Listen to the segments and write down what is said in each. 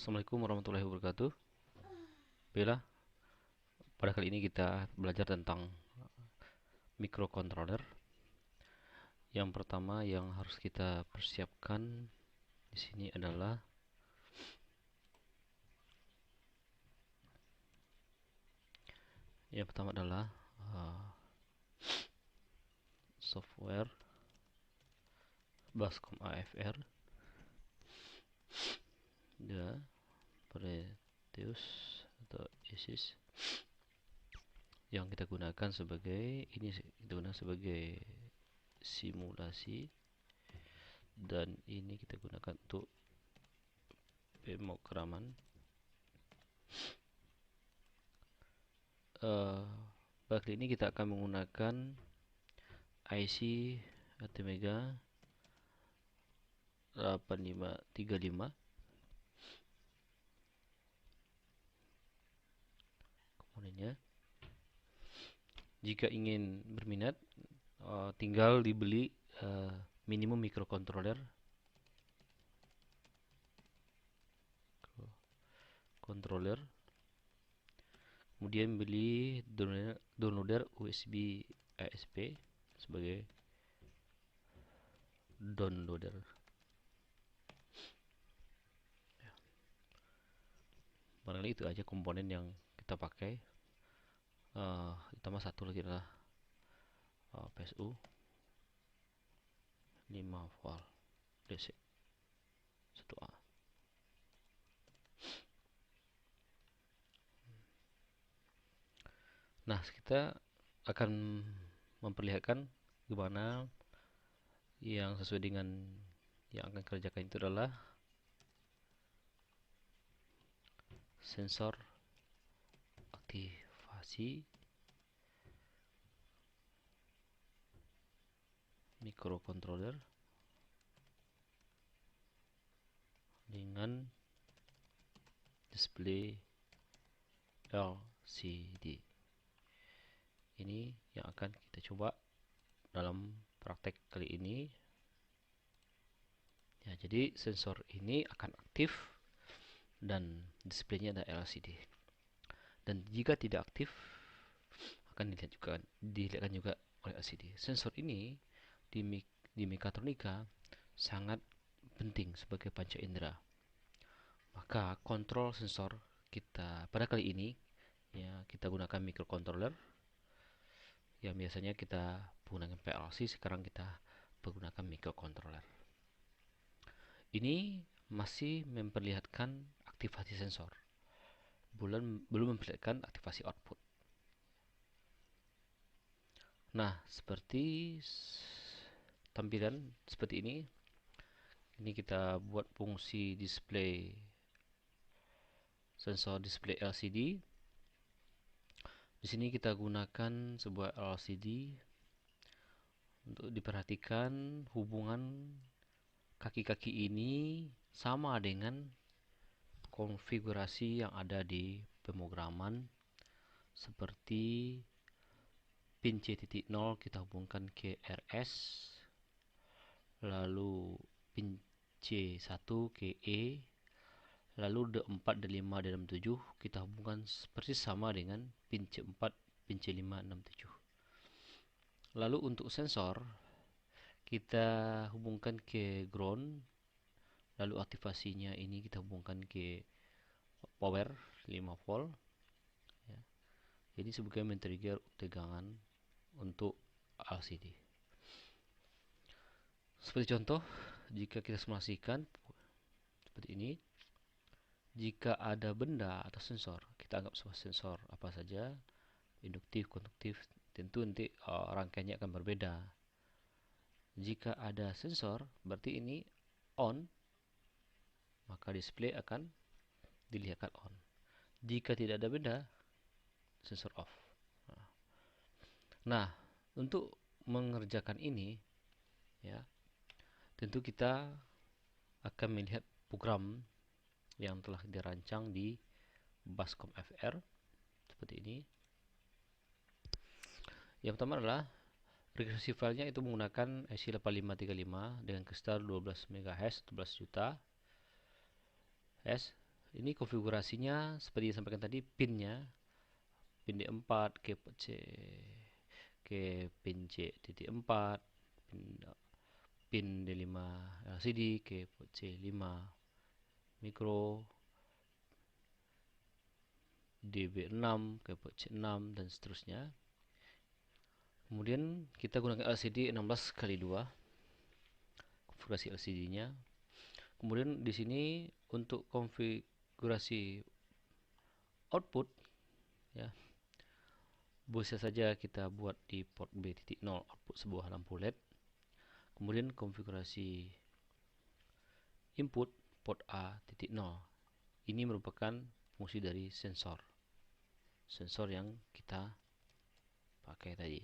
Assalamualaikum warahmatullahi wabarakatuh. Baiklah, pada kali ini kita belajar tentang microcontroller. Yang pertama yang harus kita persiapkan di sini adalah uh, software Bascom AFR dan Prometheus atau ISIS yang kita gunakan sebagai simulasi, dan ini kita gunakan untuk pemrograman. Pada kali ini kita akan menggunakan IC Atmega 8535. Komponennya, jika ingin berminat, tinggal dibeli minimum microcontroller kemudian beli downloader USB ASP sebagai downloader. Barangkali itu aja komponen yang kita pakai. Ditambah satu lagi adalah PSU 5 volt DC 1A. Nah, kita akan memperlihatkan gimana yang sesuai dengan yang akan kerjakan itu adalah sensor aktivasi microcontroller dengan display LCD. Ini yang akan kita coba dalam praktek kali ini. Ya, jadi sensor ini akan aktif dan displaynya ada LCD. Dan jika tidak aktif akan dilihatkan juga oleh LCD. Sensor ini di mekatronika sangat penting sebagai panca indera. Maka kontrol sensor kita pada kali ini, ya, kita gunakan microcontroller yang biasanya kita menggunakan PLC, sekarang kita menggunakan microcontroller. Ini masih memperlihatkan aktivasi sensor, belum memperlihatkan aktivasi output. Nah, seperti tampilan seperti ini. Ini kita buat fungsi sensor display LCD. Di sini kita gunakan sebuah LCD. Untuk diperhatikan, hubungan kaki-kaki ini sama dengan konfigurasi yang ada di pemrograman, seperti pin C.0 kita hubungkan ke RS, lalu pin C1 ke E, lalu D4, D5, D6, D7 kita hubungkan persis sama dengan pin C4, pin C5, 6, 7. Lalu untuk sensor kita hubungkan ke ground, lalu aktivasinya ini kita hubungkan ke power 5 volt, ya. Jadi sebagai men-trigger tegangan untuk LCD. Seperti contoh, jika kita simulasikan seperti ini, jika ada benda atau sensor, kita anggap sebuah sensor apa saja, induktif, konduktif, tentu nanti rangkaiannya akan berbeda. Jika ada sensor, berarti ini on, maka display akan dilihatkan on. Jika tidak ada benda, sensor off. Nah, untuk mengerjakan ini, ya, tentu kita akan melihat program yang telah dirancang di Bascom FR seperti ini. Yang pertama adalah regresi filenya itu menggunakan IC 8535 dengan kristal 12 MHz 12 juta Hz Ini konfigurasinya seperti yang disampaikan tadi, pinnya, pin D4 ke pin C.4, pin D5 LCD ke port C5 micro, DB6 ke port C6 dan seterusnya. Kemudian kita gunakan LCD 16x2 konfigurasi LCD-nya. Kemudian di sini untuk konfigurasi output ya, bisa saja kita buat di port B.0 output sebuah lampu LED. Kemudian konfigurasi input port A.0. Ini merupakan fungsi dari sensor yang kita pakai tadi.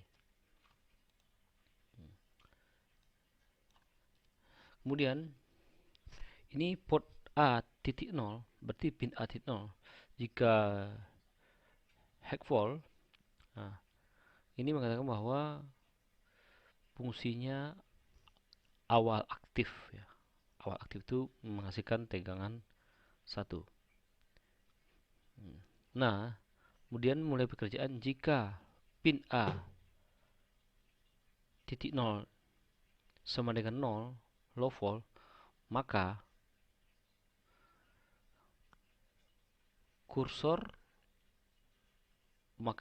Kemudian ini port A.0 berarti pin A.0 jika hack fault, nah, ini mengatakan bahwa fungsinya awal aktif ya. Awal aktif itu menghasilkan tegangan 1. Nah, kemudian mulai pekerjaan jika pin A.0 sama dengan 0, low volt, maka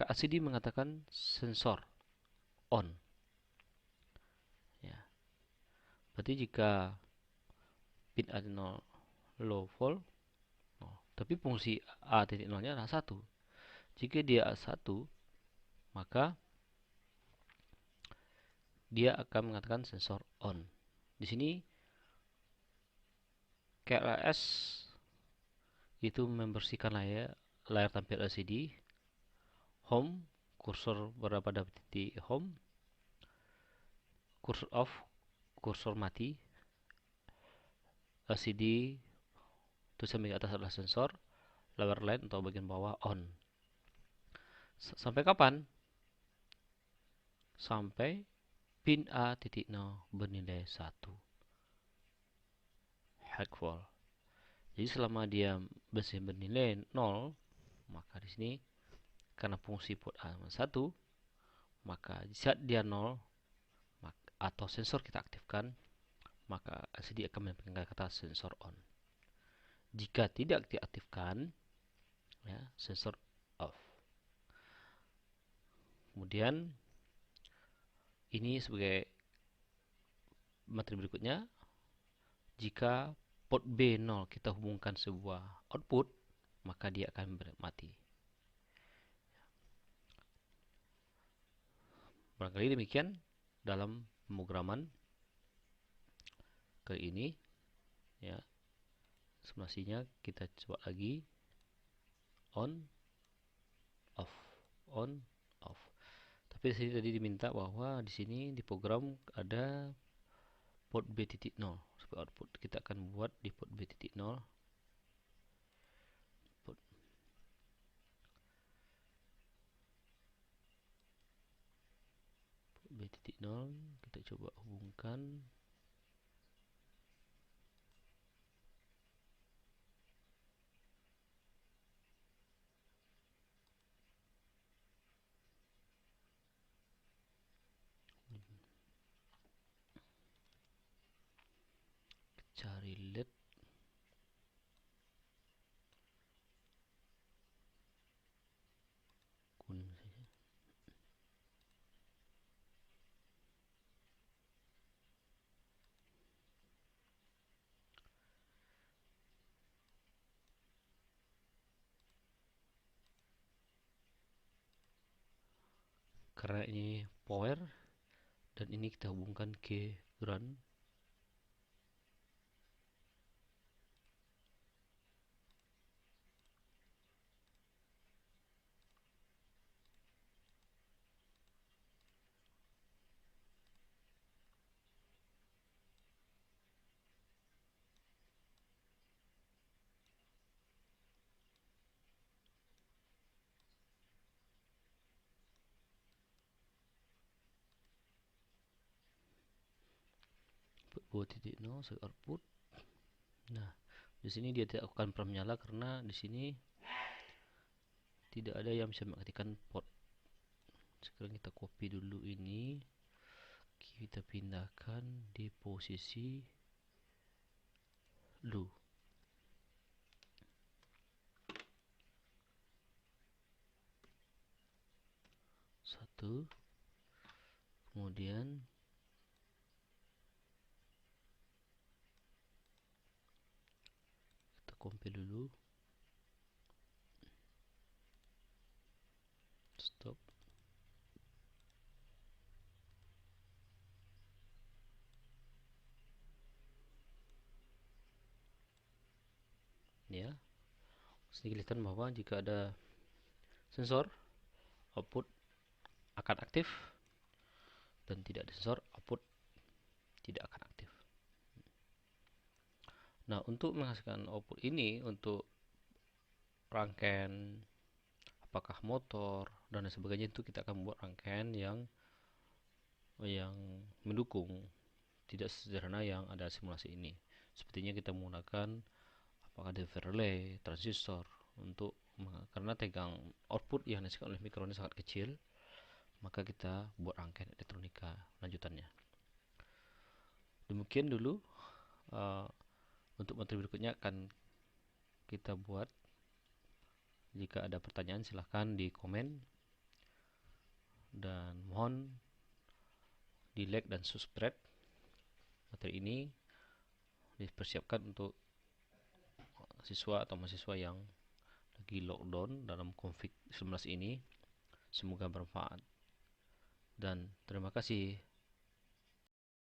LCD mengatakan sensor on. Ya. Berarti jika pin A.0 low volt, tapi fungsi A.0-nya adalah 1. Jika dia 1, maka dia akan mengatakan sensor on. Di sini KLS itu membersihkan layar tampil LCD, home, kursor berada pada titik home, kursor off, kursor mati, LCD tulisan bagian atas adalah sensor, lower line atau bagian bawah on. Sampai kapan? Sampai pin A.0 bernilai 1. Hack fault. Jadi selama dia masih bernilai 0, maka di sini karena fungsi port A1, maka saat dia 0 atau sensor kita aktifkan, maka LCD akan menyampaikan kata sensor on. Jika tidak diaktifkan, ya, sensor off. Kemudian ini sebagai materi berikutnya, jika port B0 kita hubungkan sebuah output, maka dia akan mati. Barangkali demikian dalam pemrograman kali ini, ya. Simulasinya kita coba lagi, on off, on off. Tapi di sini tadi diminta bahwa di sini di program ada port B.0 sebagai output. Kita akan buat di port B.0. Port B.0 kita coba hubungkan. Cari LED. Kuning saja. Karena ini power dan ini kita hubungkan ke ground. Port 2.0 sebagai output. Nah, Di sini dia tidak akan pernah menyala karena di sini tidak ada yang bisa mengaktifkan port. Sekarang kita copy dulu ini, kita pindahkan di posisi low. Satu, kemudian kita compile dulu, stop. Ya, sini kelihatan bahwa jika ada sensor, output akan aktif, dan tidak ada sensor, output tidak akan aktif. Nah, untuk menghasilkan output ini untuk rangkaian apakah motor dan lain sebagainya, itu kita akan membuat rangkaian yang mendukung, tidak sederhana yang ada simulasi ini. Sepertinya kita menggunakan apakah delta relay, transistor untuk, karena tegang output yang dihasilkan oleh mikro ini sangat kecil, maka kita buat rangkaian elektronika lanjutannya. Demikian dulu. Untuk materi berikutnya akan kita buat. Jika ada pertanyaan silahkan di komen, dan mohon di like dan subscribe. Materi ini dipersiapkan untuk siswa atau mahasiswa yang lagi lockdown dalam COVID-19 ini. Semoga bermanfaat dan terima kasih.